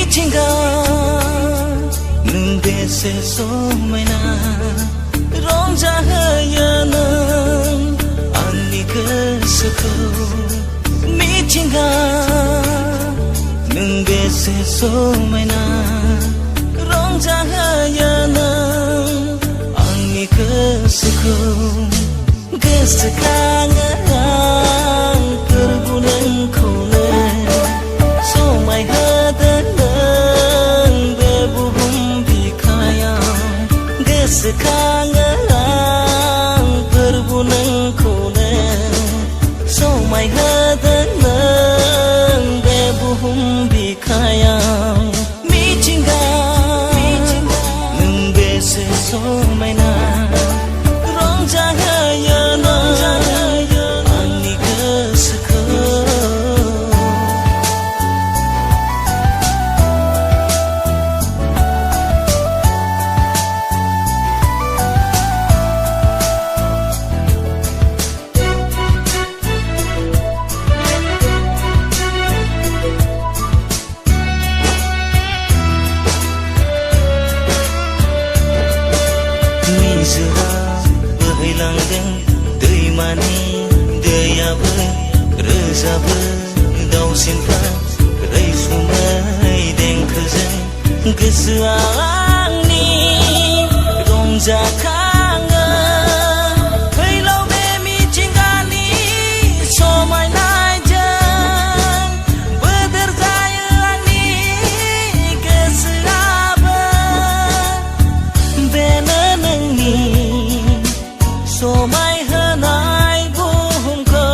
मिथिंगा नों बेसे समायना रंजाहोयो नों आंनि गोसोखौ मिथिंगा नों बेसे समायना रंजाहोयो नों आंनि गोसोखौ गोसोखाङो आं फोरबो नोंखौनो समायहोदों नों बे बुहुम बिखायाव गोसोखाङो आं फोरबो नोंखौनो समायहोदों नों बे बुहुम बिखायाव मिथिंगा नों बेसे समायना रंजाहोयो नों आंनि गोसोखौ निजोरा बोहैलांदों दैमानि दैयाबो रोजाबो दाउसिनफ्रा रैसुमै देंखोजों गोसोआ आंनि रंजाखाङो फैलाव बे मिथिंगानि समायनायजों बोदोर जायो आंनि गोसोआबो बेनो नोंनि समायहोनाय बुहुमखौ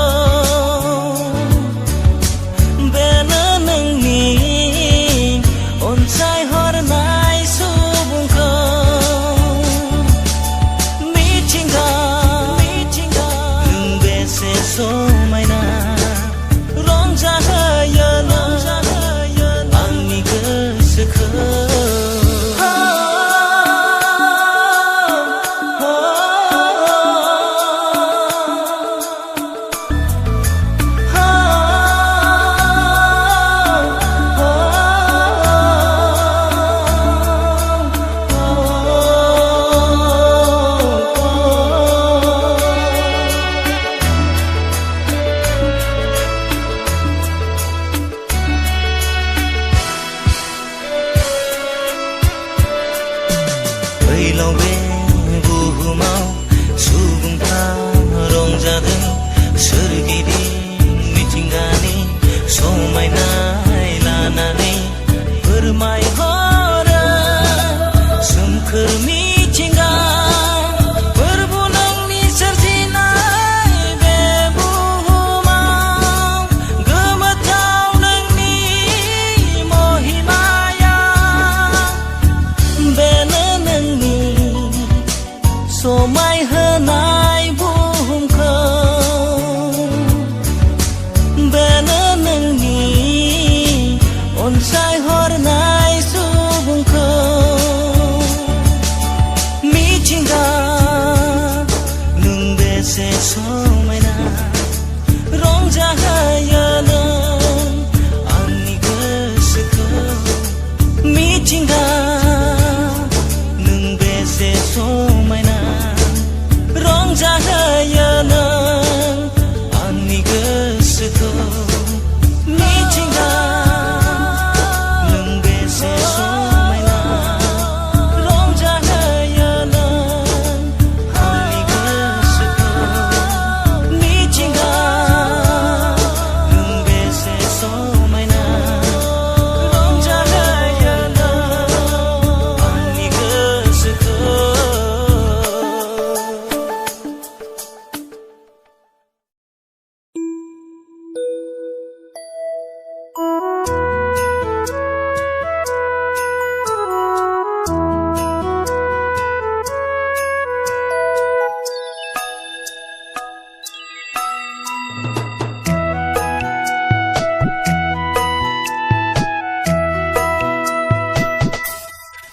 बेनो नोंनि अनसायहरनाय सुबुंखौ मिथिंगा नों बेसे समायना रंजाहोयो नों आंनि गोसोखौ फैलाव बे बुहुमाव सुबुंफ्रा रंजादों सोरगिदिं मिथिंगानि समायनाय लानानै फोरमायहरो सोमखोर मिथिंगा फोरबो नोंनि सोरजिनाय बे बुहुमाव गोमोथाव नोंनि महिमाया बेनो नोंनि समायहोनाय बुहुमखौ बेनो नोंनि अनसायहरनाय सुबुंखौ मिथिंगा नों बेसे समायना रंजाहोयो नों आंनि गोसोखौ मिथिंगा नों बेसे समायना रंजाहोयो नों आंनि गोसोखौ मिथिंगा नों बेसे समायना रंजाहोयो नों आंनि गोसोखौ मिथिंगा नों बेसे समायना रंजाहोयो नों आंनि गोसोखौ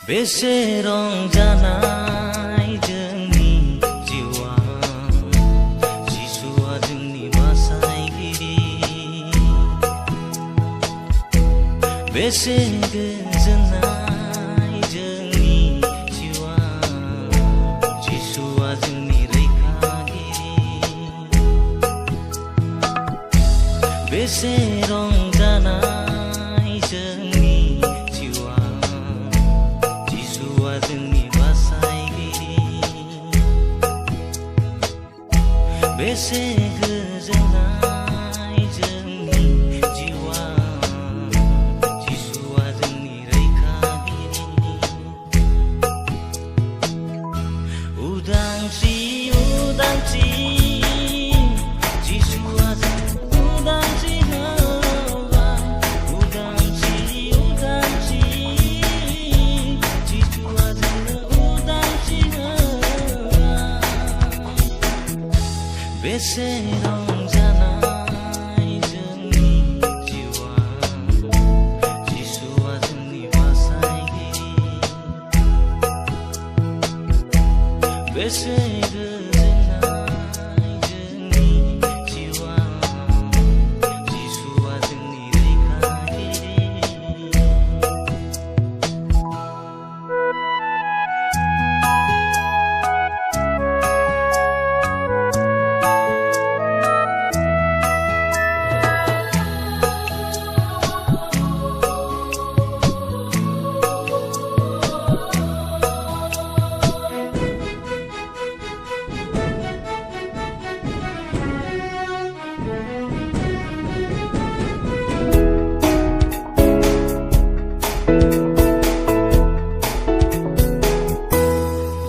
बेसे रंजानाय जोंनि जिउआ जिसुआ जोंनि बासायगिरि बेसे बेसे रंजानाय जोंनि जिउआ जिसुआ जोंनि बासायगिरि बेसे गोजोननाय जोंनि जिउआ जिसुआ जोंनि रैखागिरि उदांस्रि उदांस्रि जिसुआ जों उदांस्रि होबाय उदांस्रि उदांस्रि जिसुआ जोंनो उदांस्रि होबाय बेसे रंजानाय जोंनि जिउआ जिसुआ जोंनि बासायगिरि बेसे गोजोननाय जोंनि जिउआ जिसुआ जोंनि रैखागिरि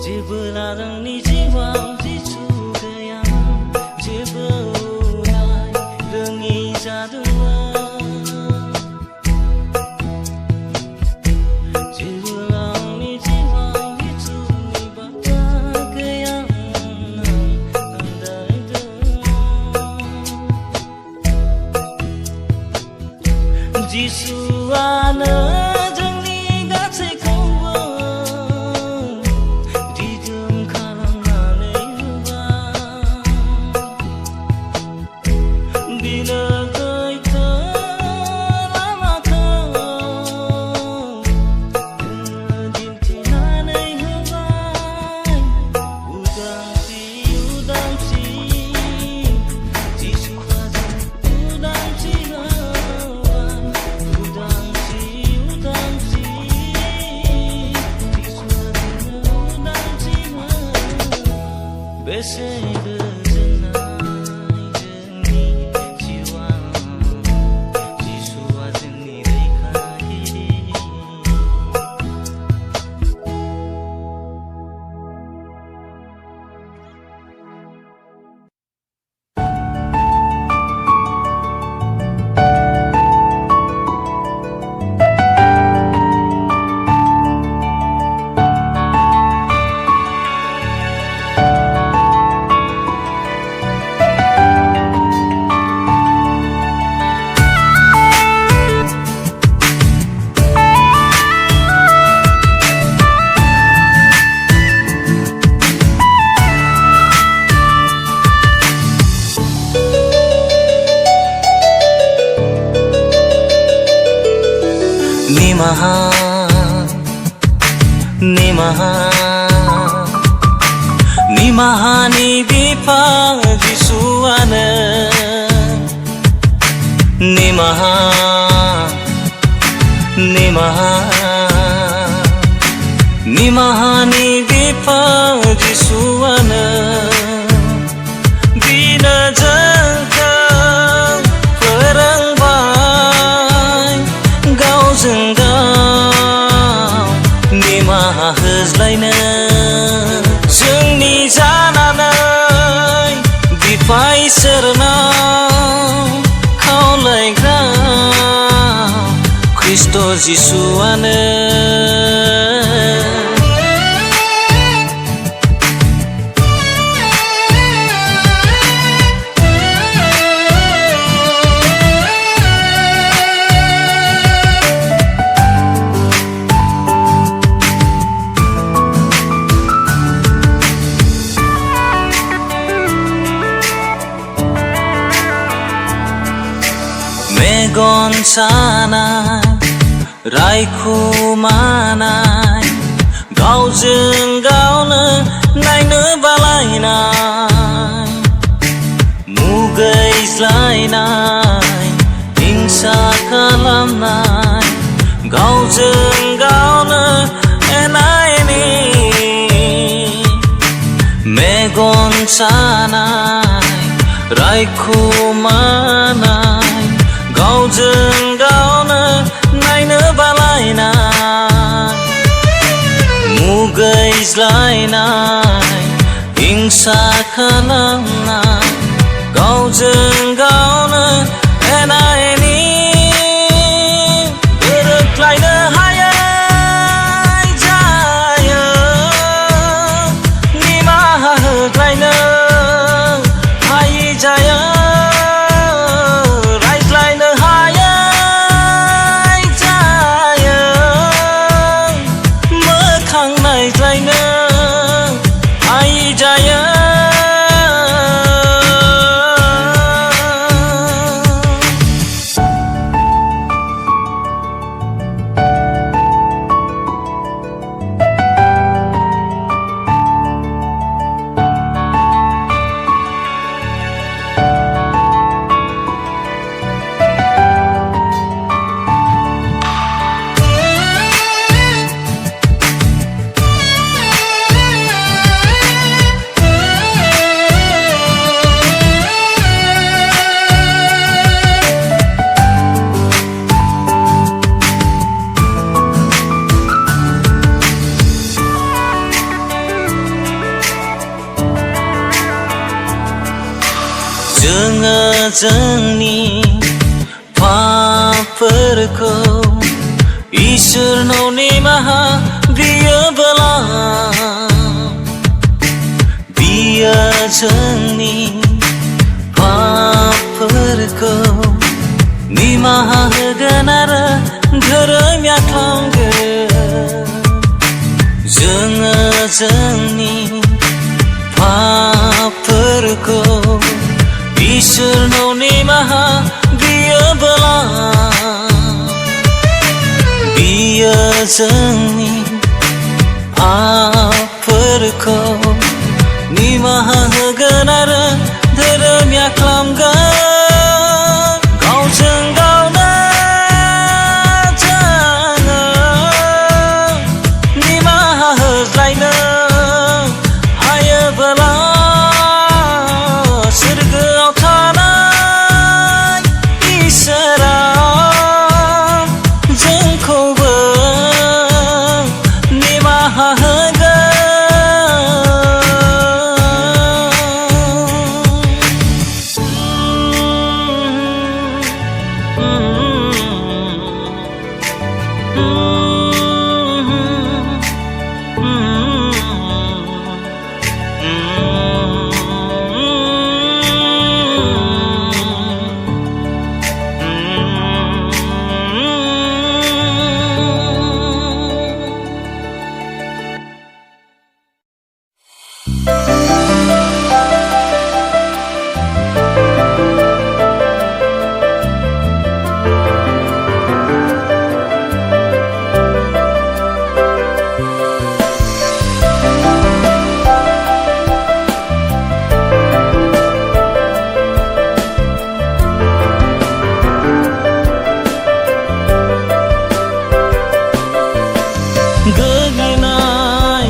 जेबोला जोंनि जिउआव जिसु गैया जेबो उदाय रोङि जादोंमोन जेबोला आंनि जिउआव जिसुनि बाथ्रा गैयामोन आं आन्दायदों जिसुआनो जोंनि गासैखौबो दिदोम खालामनानै होबाय बिनो गैथो लामाखौ दिन्थिनानै होबाय उदांस्रि उदांस्रि जिसुआ जोंनो उदांस्रि होबाय उदांस्रि उदांस्रि जिसुआ जोंनो उदांस्रि होबाय बेसे गोजोननाय जोंनि जिउआ जिसुआ जोंनि रैखागिरि निमाहा निमाहा निमाहानि बिफां जिसुआनो निमाहा निमाहा निमाहानि बिफां जिसुआनो बिनो जोंखौ फोरोंबाय गावजों गाव निमाहा होज्लायनो जोंनि जानानै बिफा इसोरनाव खावलायग्रा ख्रिस्ट' जिसुआनो मेगन सानाय रायखुमानाय गावजों गावनो नायनो बालायनाय मुगैज्लायनाय सानाय रायखुमानाय गावजों गावनो नायनो बालायनाय मुगैज्लायनाय हिंसा खालामनाय गावजों गावनो एना एनि गोरोबलायनो हायै जायो निमाहा होज्लायनो हायै जायो रायज्लायनो हायै जायो मोखां नायज्लायनो हायै जायो जोङो जोंनि पापफोरखौ इसोरनाव निमाहा बियोब्ला बियो जोंनि पापफोरखौ निमाहा होगोन आरो धोरोमिया खालामगोन जोङो जोंनि पापफोरखौ इसोरनाव निमाहा बियोब्ला बियो जोंनि पापफोरखौ निमाहा होगोन आरो धोरोमिया खालामगोन गावजों गावनो जोङो निमाहा होज्लायनो हायोब्ला सोरगोआव थानाय इसोरा जोंखौबो निमाहा होगोन गोग्लैनाय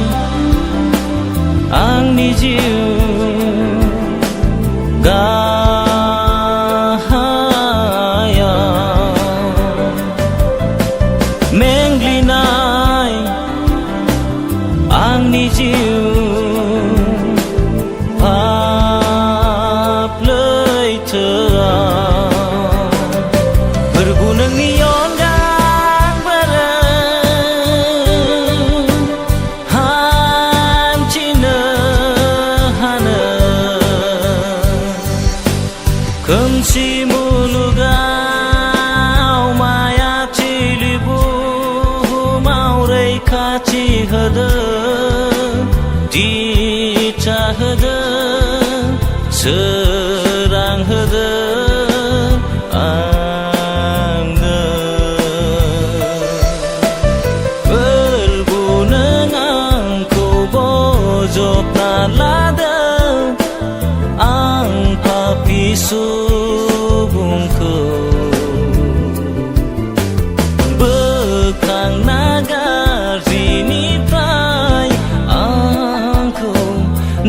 आंनि जिउ गाहायाव मेंग्लिनाय आंनि जिउ पाप लैथोआव फोरबो नोंनि खोमसि मुलुगाव मायाथिलि बुहुमाव रैखाथि होदों दिथा होदों सोरां होदों आंनो फोरबो नों आंखौ बजबना लादों आं पापि सुबुंखौ बोखांना गाज्रिनिफ्राय आंखौ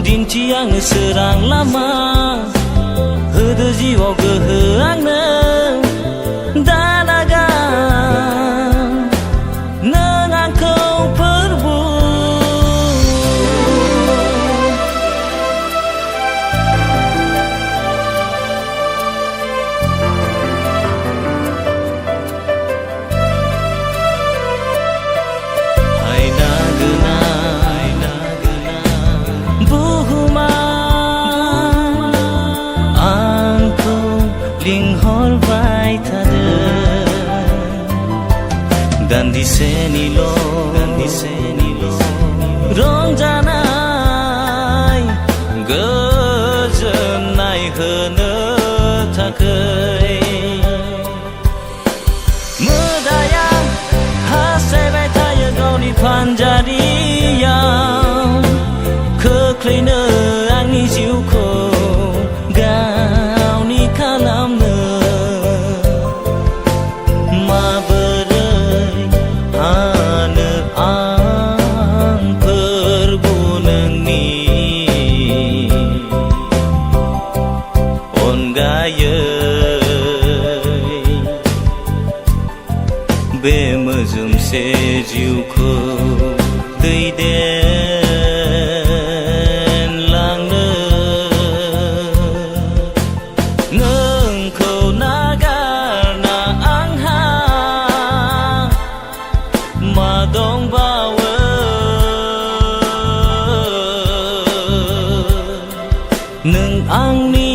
दिन्थि आङो सोरां लामा होदो जिउआव गोहो आंनो दानागा नों आंखौ फोरबु लिंहरबाय थादों दान्दिसेनिल' रंजानाय गोजोननाय होनो थाखै मोदाया हास्थायबाय थायो गावनि फानजारियाव खोख्लैनो आंनि जिउखौ गावनि खालामनो माबोरै हानो आं फोरबु नोंनि अनगायै बे मोजोमसे जिउखौ दैदेनलांनो नोंखौ नागारना आंहा मा दंबावो नों आंनि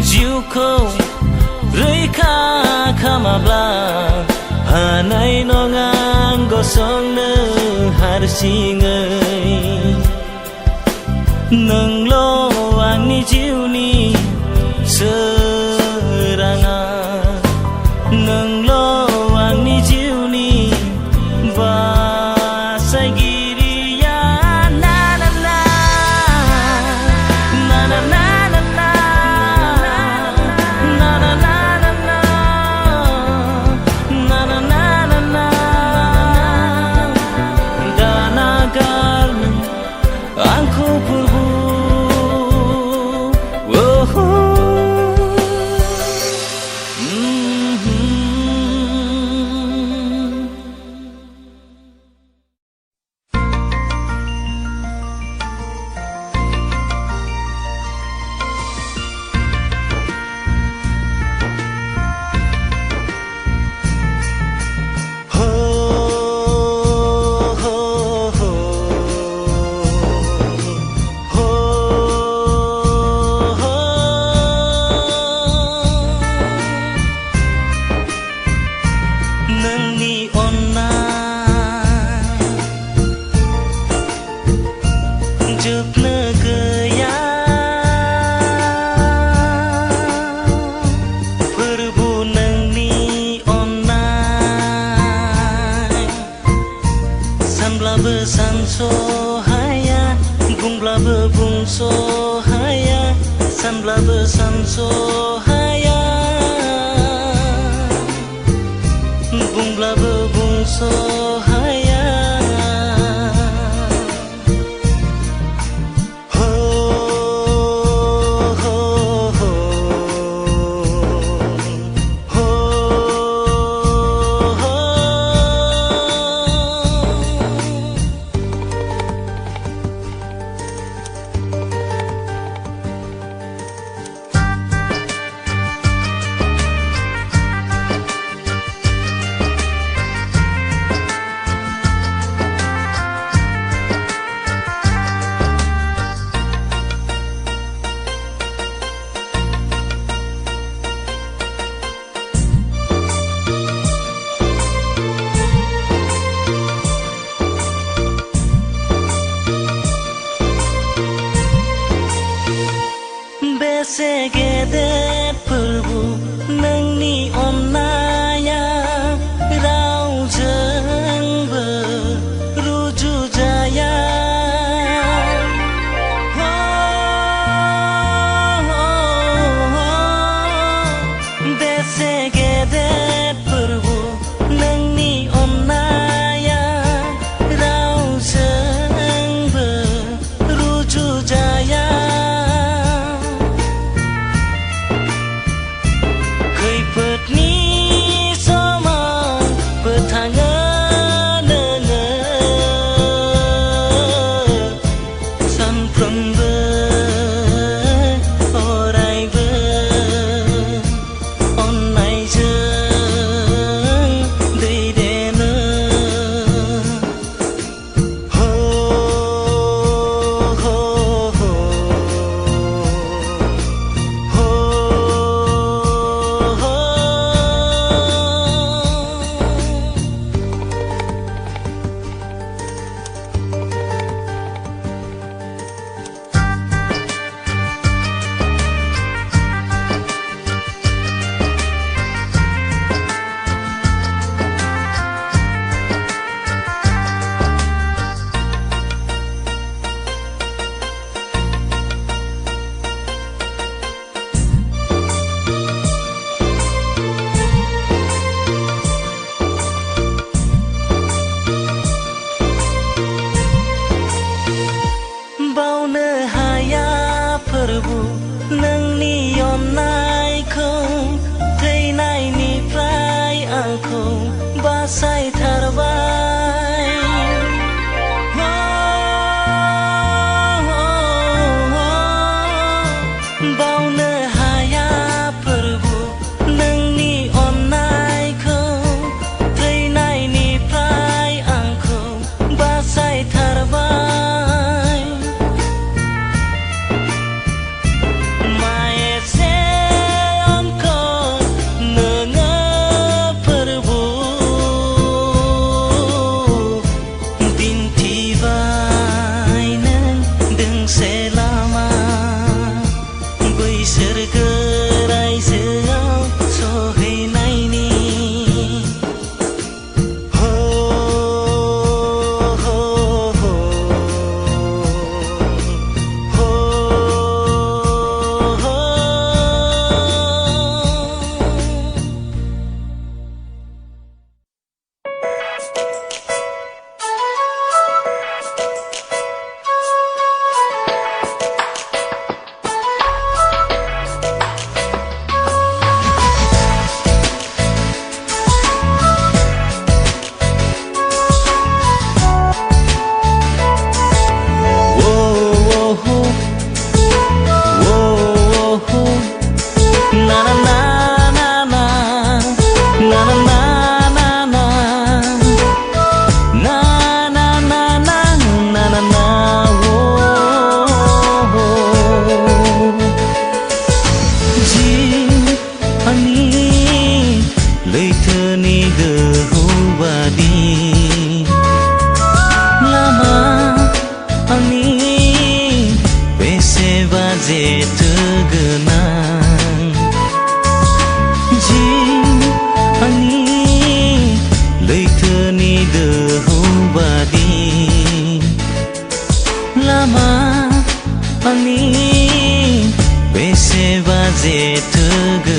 जिउखौ रैखा खालामाब्ला हानाय नङा आं गसंनो हारसिङै नोंल' आंनि जिउनि सोराङा नोंल' आंनि जिउनि बासायगिरिया ना ना ना ना ना ना ना ना ना ना आंखौ फोरबु नोंनि अननाय जोबनो गैया फोरबु नोंनि अननाय सानब्लाबो सानस'हाया बुंब्लाबो बुंस'हाया सानब्लाबो सानस'हाया बुंब्लाबो बुंस'हाया हो हो हो हो हो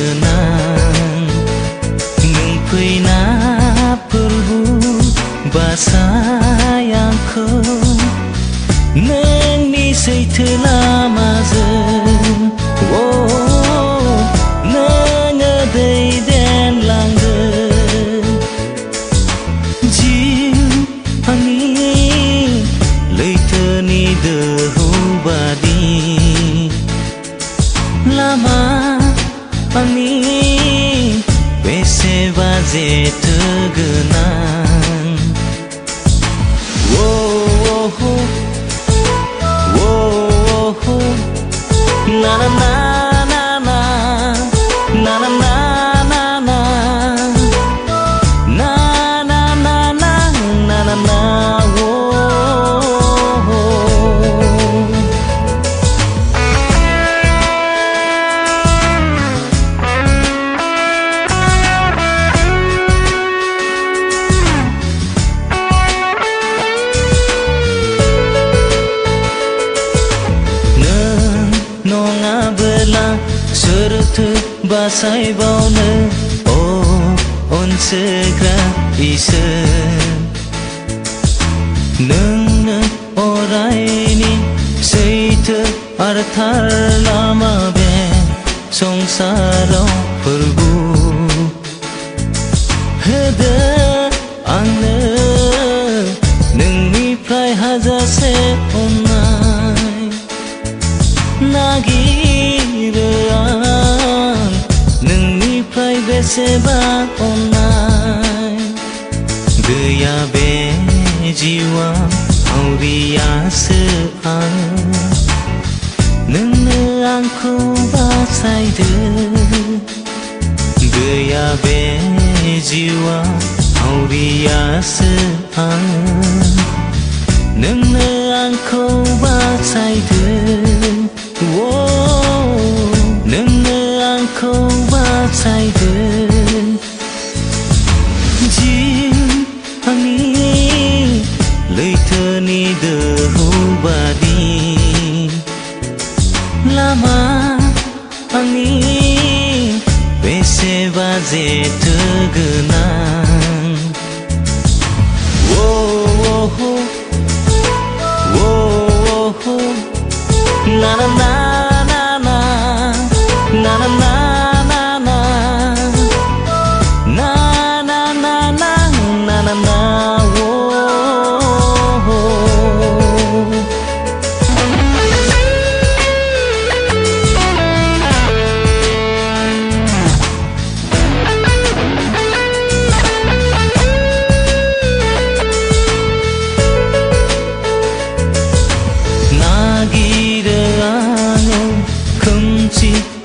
गोनां नों फैना फोरबु बासाय आंखौ नोंनि सैथो लामाजों नोङो दैदेनलांगोन जिउ आंनि लैथोनि दोहौ बादि लामा आंनि बेसेबा जेथो गोनां na na na na na na na na na na na na na na na na na सोरथो बासायबावनो अनसोग्रा इसोर नोंनो अरायनि सैथो आरो थार लामा बे संसाराव फोरबु होदो आंनो नोंनिफ्राय हाजासे अननाय नागिरो आं नोंनिफ्राय बेसेबा अननाय गैया बे जिउआव हावरियासो आं नोंनो आंखौ बासायदो गैया बे जिउआव हावरियासो आं नोंनो आंखौ बासायदो नोंनो आंखौ बासायदो जिउ आंनि लैथोनि दोहौ बादि लामा आंनि बेसेबा जेथो गोनां na na na na na na na na na na na na na na na na na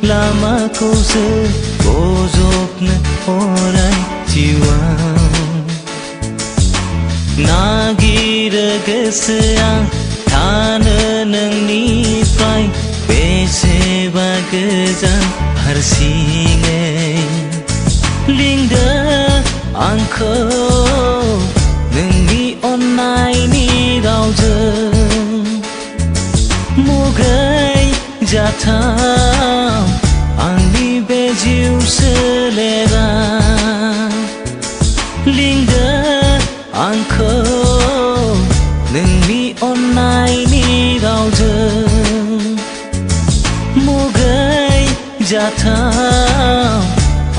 लामाखौसो बजबनो अराय जिउआव नागिरो गोसोआ थानो नोंनिफ्राय बेसेबा गोजान हारसिङै लिंदो आंखौ नोंनि अननायनि रावजों मुगै जाथाव आंनि बे जिउ सोलेरा लिंदो आंखौ नोंनि अननायनि रावजों मुगै जाथाव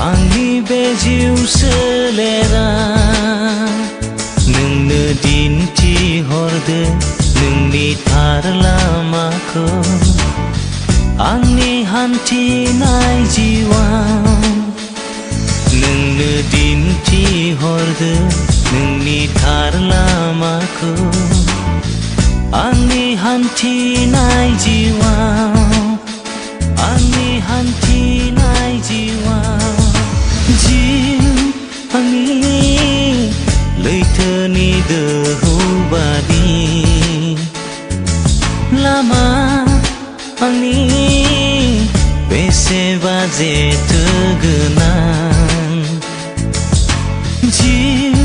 आंनि बे जिउ सोलेरा नोंनो दिन्थिहरदो नोंनि थार लामाखौ आंनि हान्थिनाय जिउआव नोंनो दिन्थिहरदो नोंनि थार लामाखौ आंनि हान्थिनाय जिउआव आंनि हान्थिनाय जिउआव जिउ आंनि लैथोनि दोहौ बादि लामा आंनि बेसेबा जेथो गोनां जिउ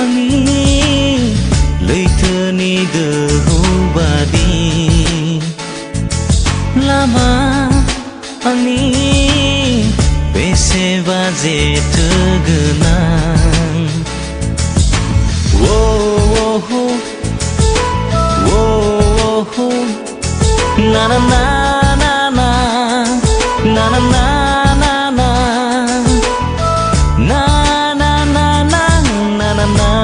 आंनि लैथोनि दोहौ बादि लामा आंनि बेसेबा जेथो गोनां na na na na na na na na na na na na na na na na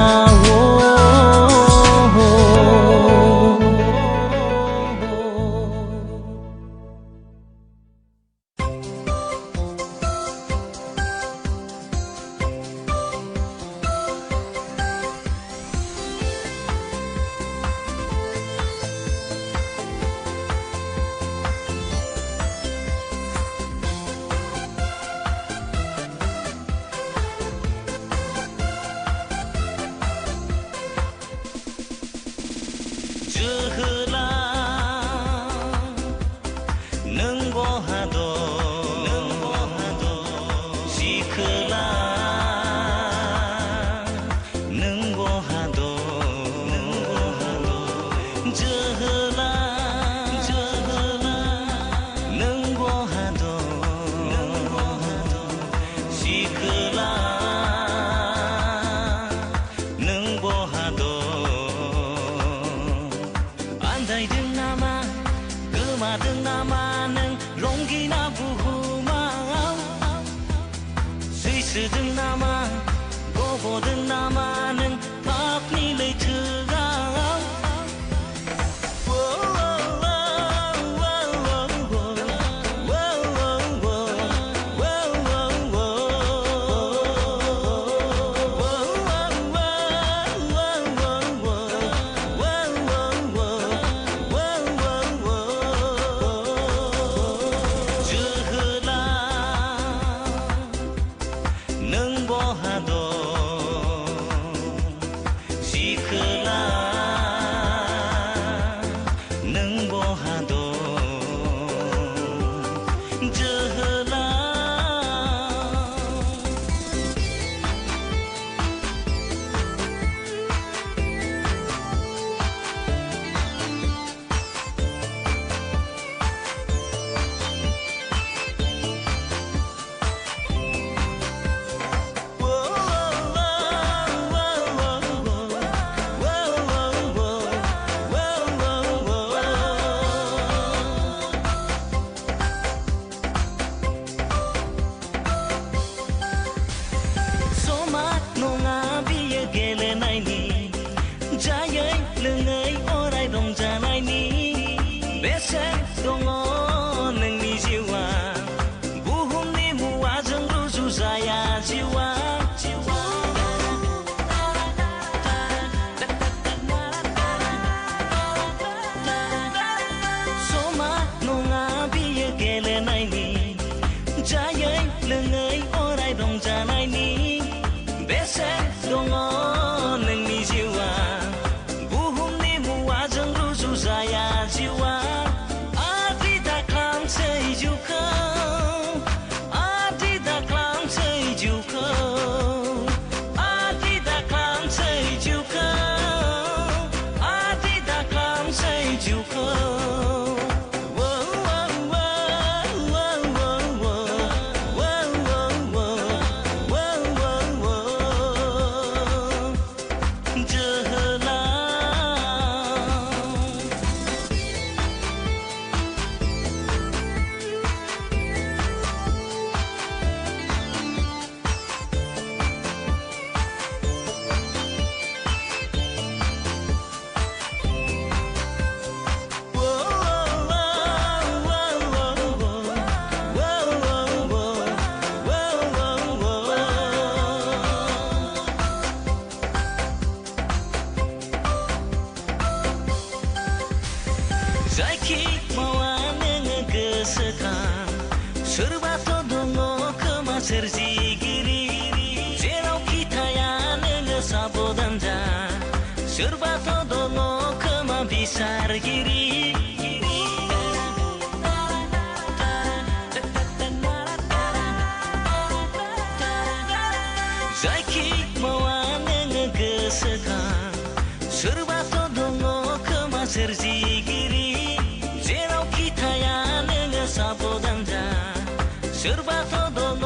सोरबाथ' दङ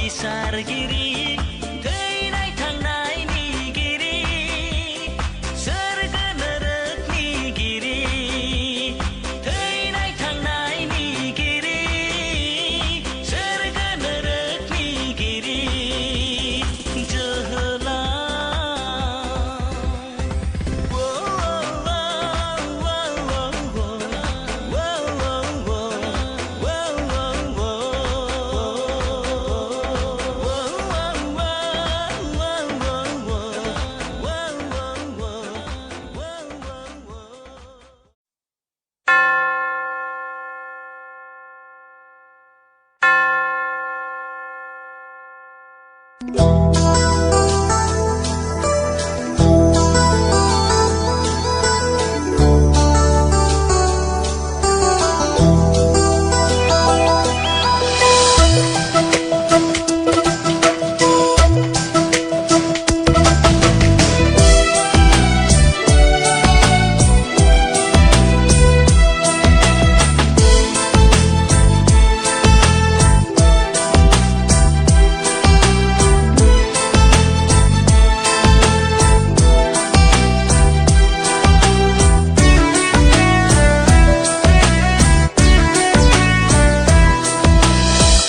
संसारगिरि थैनाय थांनायनि गिरि सोरगो नरकनि गिरि थैनाय थांनायनि गिरि सोरगो नरकनि गिरि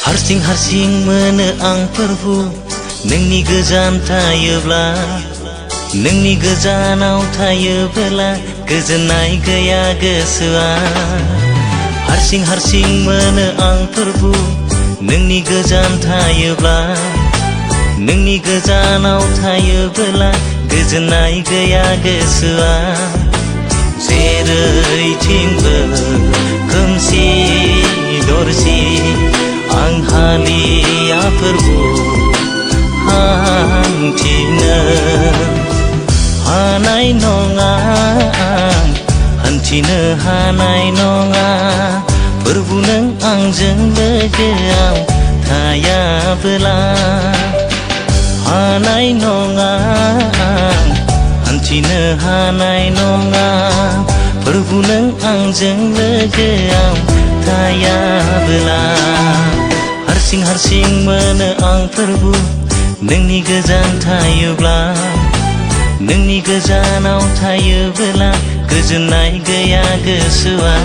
हारसिं हारसिं मोनो आं प्रभु नोंनि गोजान थायोब्ला नोंनि गोजानाव थायोब्ला गोजोननाय गैया गोसोआ हारसिं हारसिं मोनो आं प्रभु नोंनि गोजान थायोब्ला नोंनि गोजानाव थायोब्ला गोजोननाय गैया गोसोआ जेरैथिंबो खोमसि दरसि आं हालिया प्रभु हान्थिनो हानाय नङा आं हान्थिनो हानाय नङा प्रभु नों आंजों लोगोआव थायाब्ला हानाय नङा आं हान्थिनो हानाय नङा प्रभु नों आंजों लोगोआव थायाब्ला हारसिं हारसिं मोनो आं प्रभु नोंनि गोजान थायोब्ला नोंनि गोजानाव थायोब्ला गोजोननाय गैया गोसोआ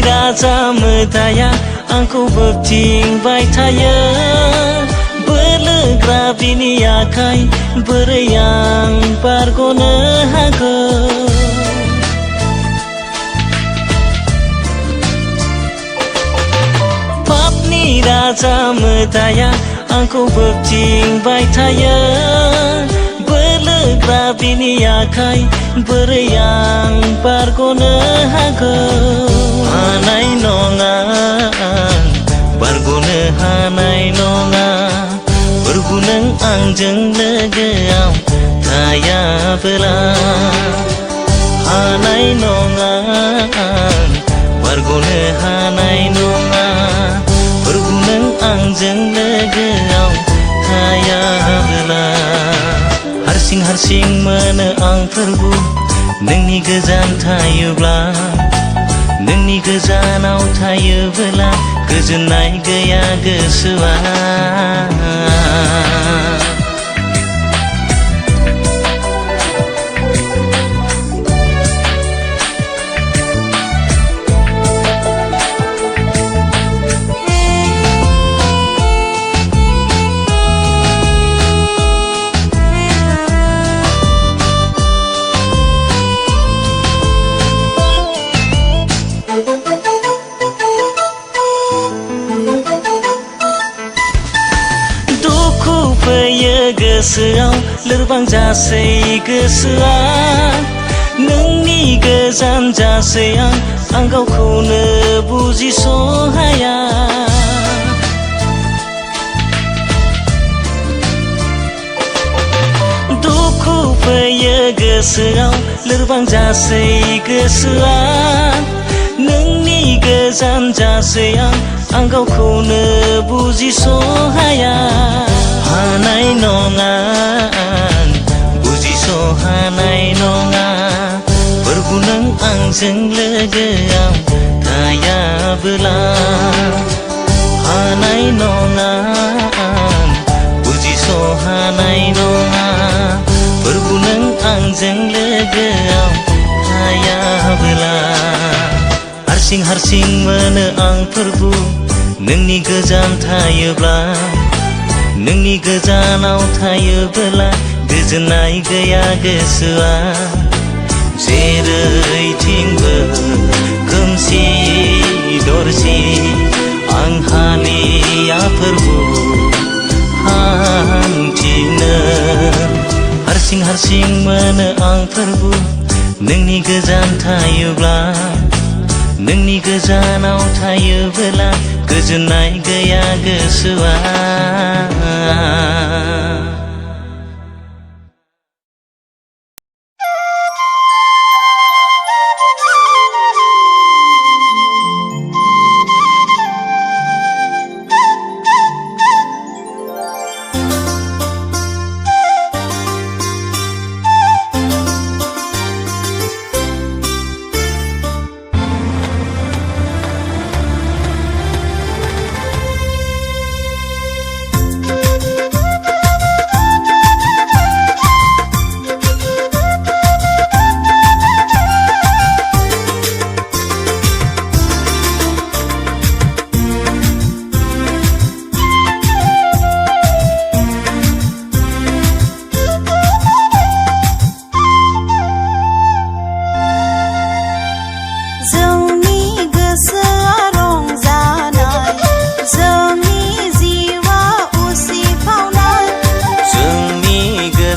राजा मोदाया आंखौ बोबथिंबाय थायो बोलोग्रा बिनि आखाय बोरै आं बारग'नो हागौ पापनि राजा मोदाया आंखौ बोबथिंबाय थायो बोलोग्रा बिनि आखाय बोरै आं बारग'नो हागौ हानाय नङा आं बारग'नो हानाय नङा प्रभु नों आंजों लोगोआव थायाब्ला हानाय नङा आं बारग'नो हानाय नङा प्रभु नों आंजों लोगोआव थायाब्ला हारसिं हारसिं मोनो आं प्रभु नोंनि गोजान थायोब्ला नोंनि गोजानाव थायोब्ला गोजोननाय गैया गोसोआ गोसोआव लोरबां जासै गोसोआ नोंनि गोजान जासै आं गावखौनो बुजिस' हाया गोसोआव लोरबां जासै गोसोआ नोंनि गोजान जासै आं गावखौनो बुजिस' हाया हानाय नङा आं बुजिस' हानाय नङा फोरबु नों आंजों लोगोआव थायाबोला हानाय नङा आं बुजिस' हानाय नङा फोरबु नों आंजों लोगोआव थायाबोला हारसिं हारसिं मोनो आं फोरबु नोंनि गोजान थायोब्ला नोंनि गोजानाव थायोबोला गोजोननाय गैया गोसोआ जेरैथिंबो खोमसि दरसि आं हालिया फोरबु हान्थिनो हारसिं हारसिं मोनो आं फोरबु नोंनि गोजान थायोब्ला नोंनि गोजानाव थायोबोला गोजोननाय गैया गोसोआ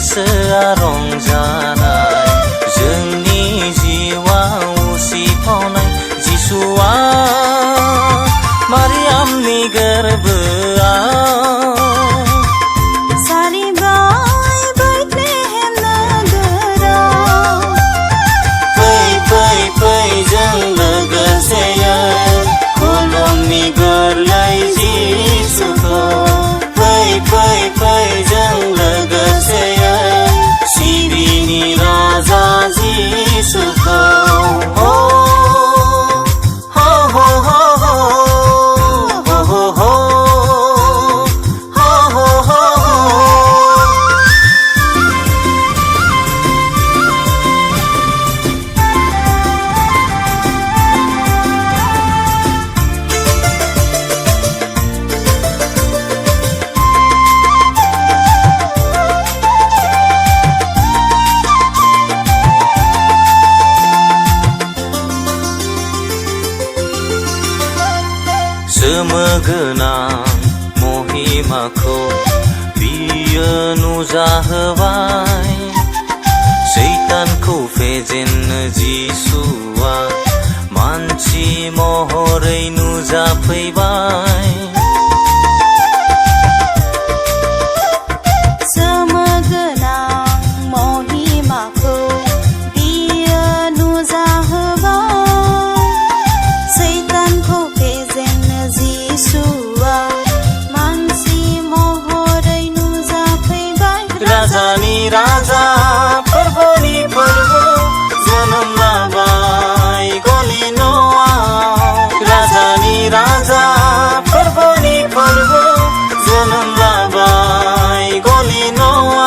गोसोआ रंजानाय जोंनि जिउआ उसिफावनाय जिसुआ मारियामनि गोरबोआव सारिबाय बेथलेहेम नोगोराव फै जों लोगोसे खुलुमनि गोरलै जिसुखौ फै जों लोगोसे सिबिनि राजा जिसुखौ गोनां महिमाखौ बियो नुजाहोबाय सैतानखौ फेजेननो जिसुआ मानसि महरै नुजाफैबाय राजा फोरबोनि फोरबो जोनोम लाबाय गलि न'आव राजानि राजा फोरबोनि फोरबो जोनोम लाबाय गलि न'आव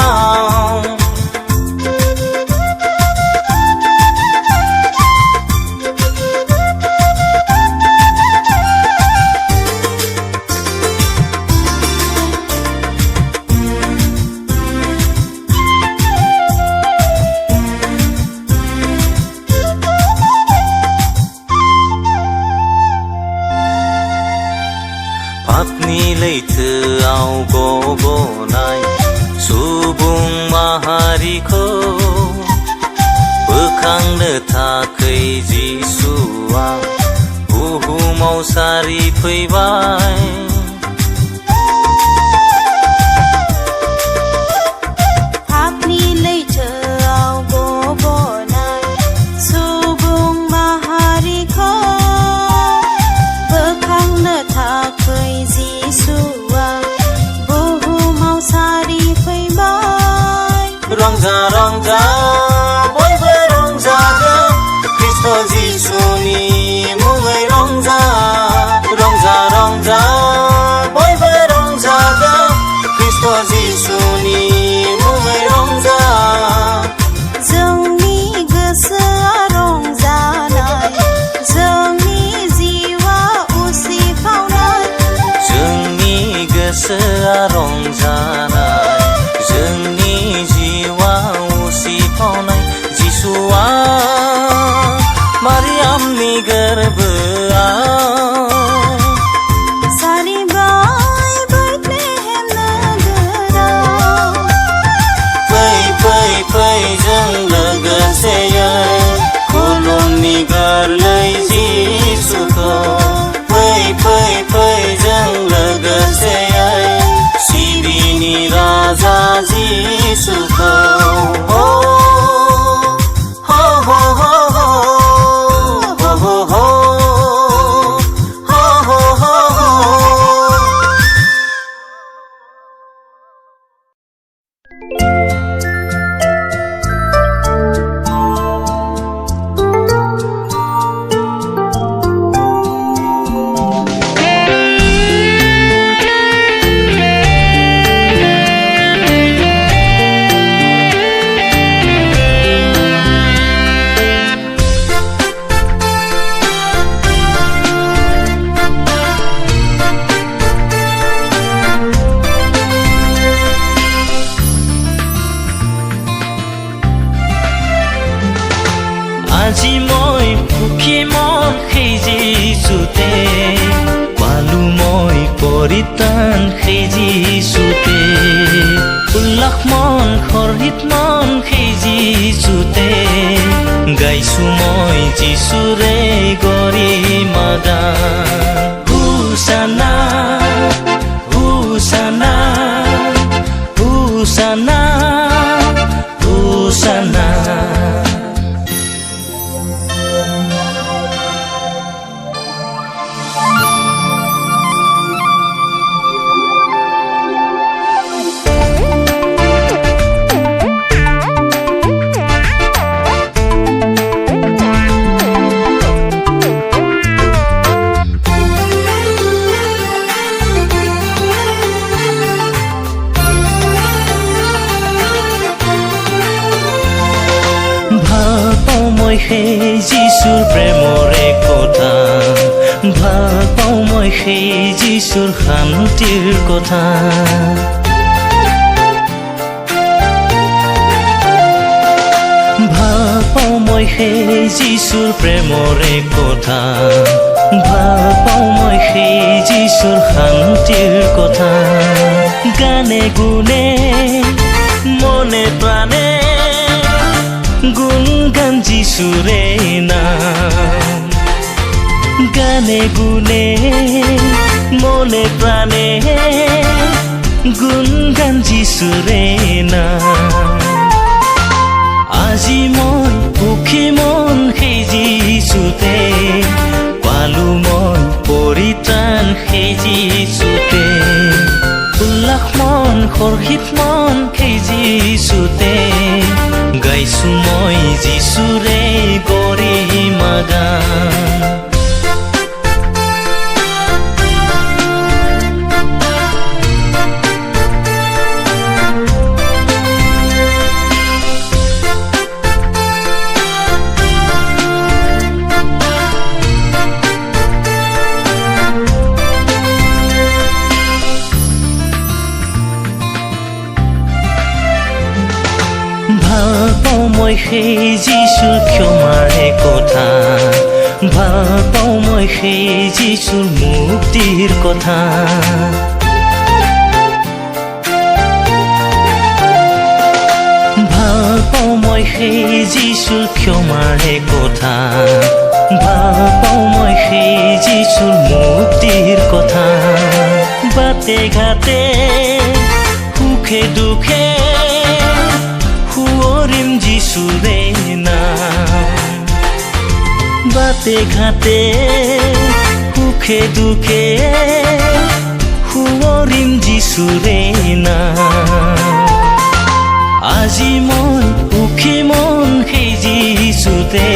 पापनि लैथोआव गब'नाय सुबुं माहारिखौ बोखांनो थाखै जिसुआ बुहुमाव सारि फैबाय पापनि लैथोआव रंजा रंजा बयबो रंजादो कृष्ण जिसुनि मुङै रंजा रंजा रंजा बयबो रंजादो कृष्ण जिसुनि मुङै रंजा जोंनि गोसोआ रंजानाय जोंनि जिउआ उसिफावनाय जोंनि गोसोआ रंजानाय जोंनि जिउआ उसिफावनाय जिसुआ मारियामनि गोरबोआव सारिबाय बेथलेहेम नोगोराव फै फै फै जों लोगोसेयै खुलुमनि गोरलै जिसुखौ फै फै फै जों लोगोसेयै सिबिनि राजा जिसुखौ हो हो हो हो हो हो हो हो हो हो আজি মই সুখী মন সেই যিচুতে পালো মই পৰিত্ৰাণ সেই যিচুতে উল্লাস মন হৰ্ষিত মন সেই যিচুতে গাইছো মই যিচুৰে গৰিমা গান হোচানা হোচানা হোচানা হোচানা সেই যিচুৰ প্ৰেমৰে কথা ভাল পাওঁ মই সেই যিচুৰ শান্তিৰ কথা ভাল পাওঁ মই সেই যিচুৰ প্ৰেমৰে কথা ভাল পাওঁ মই সেই যিচুৰ শান্তিৰ কথা গানে গুণে মনে প্ৰাণে গুণগান যিচুৰে নাম গানে গুণে মনে প্ৰাণে গুণগান যিচুৰে নাম আজি মই সুখী মন সেই যিচুতে পালো মই পৰিত্ৰাণ সেই যিচুতে উল্লাস মন হৰ্ষিত মন সেই যিচুতে গাইছো মই যিচুৰে গৰিমা গান ভাল পাওঁ মই সেই যিচুৰ ক্ষমাৰে কথা ভাল পাওঁ মই সেই যিচুৰ মুক্তিৰ কথা ভাল পাওঁ মই সেই যিচুৰ ক্ষমাৰে কথা ভাল পাওঁ মই সেই যিচুৰ মুক্তিৰ কথা বাটে ঘাটে সুখে দুখে সুঁৱৰিম যিচুৰে নাম বাটে ঘাটে সুখে দুখে সুঁৱৰিম যিচুৰে নাম আজি মই সুখী মন সেই যিচুতে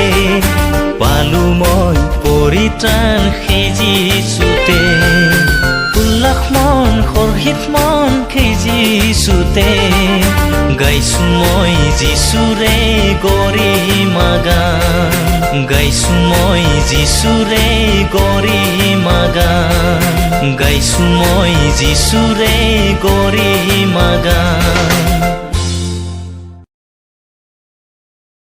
পালো মই পৰিত্ৰাণ সেই যিচুতে উল্লাস মন হৰ্ষিত মন সেই যিচুতে গাইছো মই যিচুৰে গৰিমা গান গাইছো মই যিচুৰে গৰিমা গান গাইছো মই যিচুৰে